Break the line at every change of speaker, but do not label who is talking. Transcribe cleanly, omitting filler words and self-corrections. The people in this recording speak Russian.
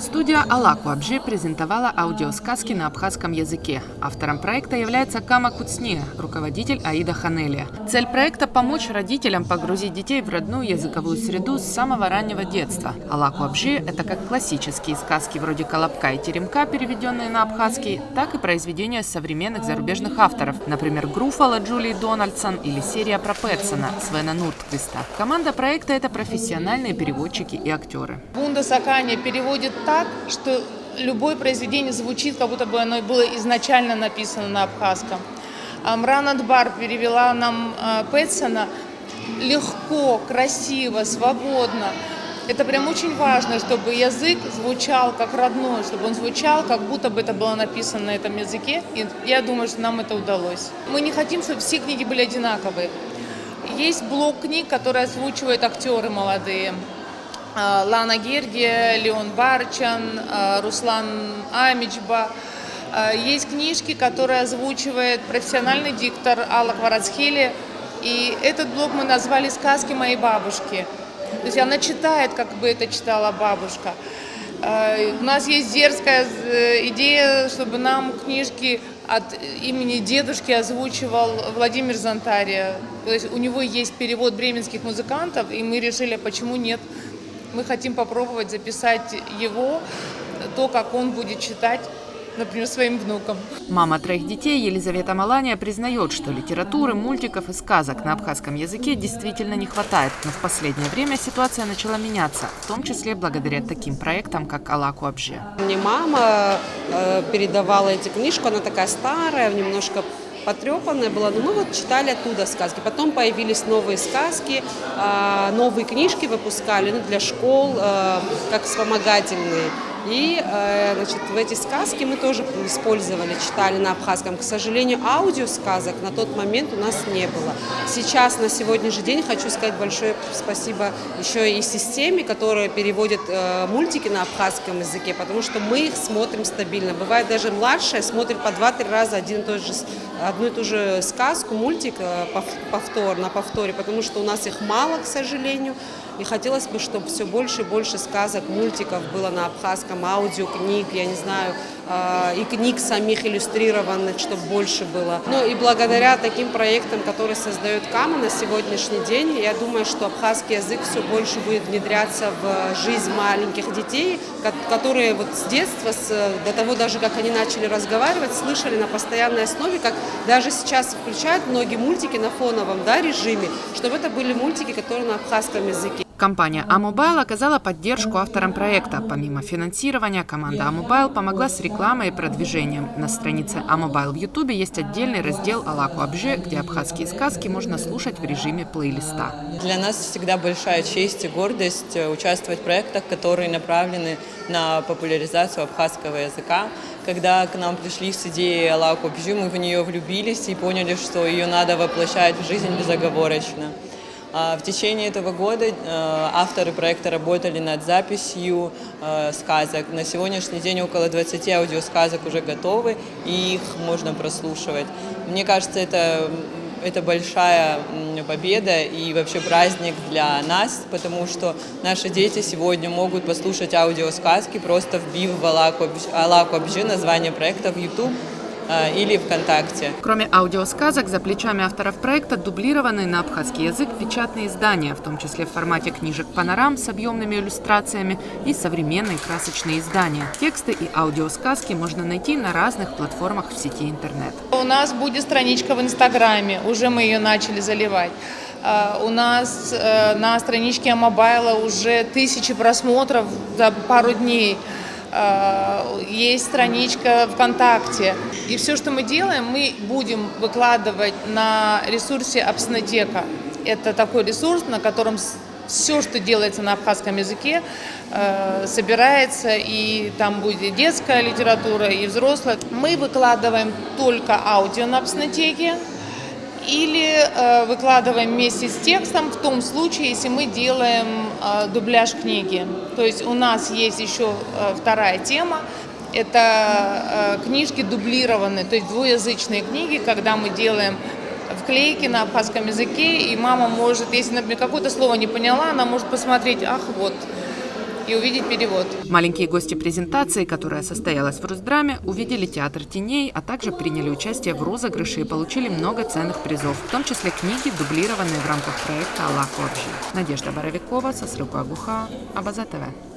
Студия «Алаку Абжи» презентовала аудиосказки на абхазском языке. Автором проекта является Кама Куцне, руководитель Аида Ханелия. Цель проекта – помочь родителям погрузить детей в родную языковую среду с самого раннего детства. «Алаку Абжи» – это как классические сказки вроде «Колобка» и «Теремка», переведенные на абхазский, так и произведения современных зарубежных авторов, например, «Груфала» Джулии Дональдсон или серия про Пэтсона Свена Нуртквиста. Команда проекта – это профессиональные переводчики и актеры.
Бунда Сакани переводит так, что любое произведение звучит, как будто бы оно было изначально написано на абхазском. Мранат Бар перевела нам Пэтсона легко, красиво, свободно. Это прям очень важно, чтобы язык звучал как родной, чтобы он звучал, как будто бы это было написано на этом языке. И я думаю, что нам это удалось. Мы не хотим, чтобы все книги были одинаковые. Есть блок книг, которые озвучивают актеры молодые. Лана Гергия, Леон Барчан, Руслан Амичба. Есть книжки, которые озвучивает профессиональный диктор Алла Кварацхели. И этот блок мы назвали «Сказки моей бабушки». То есть она читает, как бы это читала бабушка. У нас есть дерзкая идея, чтобы нам книжки от имени дедушки озвучивал Владимир Зонтария. То есть у него есть перевод бременских музыкантов, и мы решили, почему нет. Мы хотим попробовать записать его, то, как он будет читать, например, своим внукам.
Мама 3 детей Елизавета Малания признает, что литературы, мультиков и сказок на абхазском языке действительно не хватает. Но в последнее время ситуация начала меняться, в том числе благодаря таким проектам, как «Алаку Абжи».
Мне мама передавала эти книжки, она такая старая, немножко потрепанная была, но мы вот читали оттуда сказки. Потом появились новые сказки, новые книжки выпускали для школ, как вспомогательные. И значит, в эти сказки мы тоже использовали, читали на абхазском. К сожалению, аудиосказок на тот момент у нас не было. Сейчас, на сегодняшний день, хочу сказать большое спасибо еще и системе, которая переводит мультики на абхазском языке, потому что мы их смотрим стабильно. Бывает, даже младшая смотрит по 2-3 раза одну и ту же сказку, мультик на повторе, потому что у нас их мало, к сожалению. И хотелось бы, чтобы все больше и больше сказок, мультиков было на абхазском, аудиокниг, я не знаю, и книг самих иллюстрированных, чтобы больше было. Ну и благодаря таким проектам, которые создает Кама на сегодняшний день, я думаю, что абхазский язык все больше будет внедряться в жизнь маленьких детей, которые вот с детства, до того даже, как они начали разговаривать, слышали на постоянной основе, как даже сейчас включают многие мультики на фоновом режиме, чтобы это были мультики, которые на абхазском языке.
Компания «Амобайл» оказала поддержку авторам проекта. Помимо финансирования, команда «Амобайл» помогла с рекламой и продвижением. На странице «Амобайл» в Ютубе есть отдельный раздел «Алаку Абжи», где абхазские сказки можно слушать в режиме плейлиста.
Для нас всегда большая честь и гордость участвовать в проектах, которые направлены на популяризацию абхазского языка. Когда к нам пришли с идеей «Алаку Абжи», мы в нее влюбились и поняли, что ее надо воплощать в жизнь безоговорочно. В течение этого года авторы проекта работали над записью сказок. На сегодняшний день около 20 аудиосказок уже готовы, и их можно прослушивать. Мне кажется, это большая победа и вообще праздник для нас, потому что наши дети сегодня могут послушать аудиосказки, просто вбив в «Алаку Абжи» название проекта в YouTube или ВКонтакте.
Кроме аудиосказок, за плечами авторов проекта дублированные на абхазский язык печатные издания, в том числе в формате книжек панорам с объемными иллюстрациями и современные красочные издания. Тексты и аудиосказки можно найти на разных платформах в сети интернет.
У нас будет страничка в Инстаграме, уже мы ее начали заливать. У нас на страничке Амобайла уже 1000 просмотров за пару дней. Есть страничка ВКонтакте. И все, что мы делаем, мы будем выкладывать на ресурсе Абснотека. Это такой ресурс, на котором все, что делается на абхазском языке, собирается, и там будет и детская литература, и взрослая. Мы выкладываем только аудио на Абснотеке или выкладываем вместе с текстом в том случае, если мы делаем дубляж книги. То есть у нас есть еще вторая тема. Это книжки дублированные, то есть двуязычные книги, когда мы делаем вклейки на абхазском языке, и мама может, если, например, какое-то слово не поняла, она может посмотреть, ах, вот, и увидеть перевод.
Маленькие гости презентации, которая состоялась в Русдраме, увидели театр теней, а также приняли участие в розыгрыше и получили много ценных призов, в том числе книги, дублированные в рамках проекта «Аллах Обжи». Надежда Боровикова, Сосрыку Агуха, Абаза ТВ.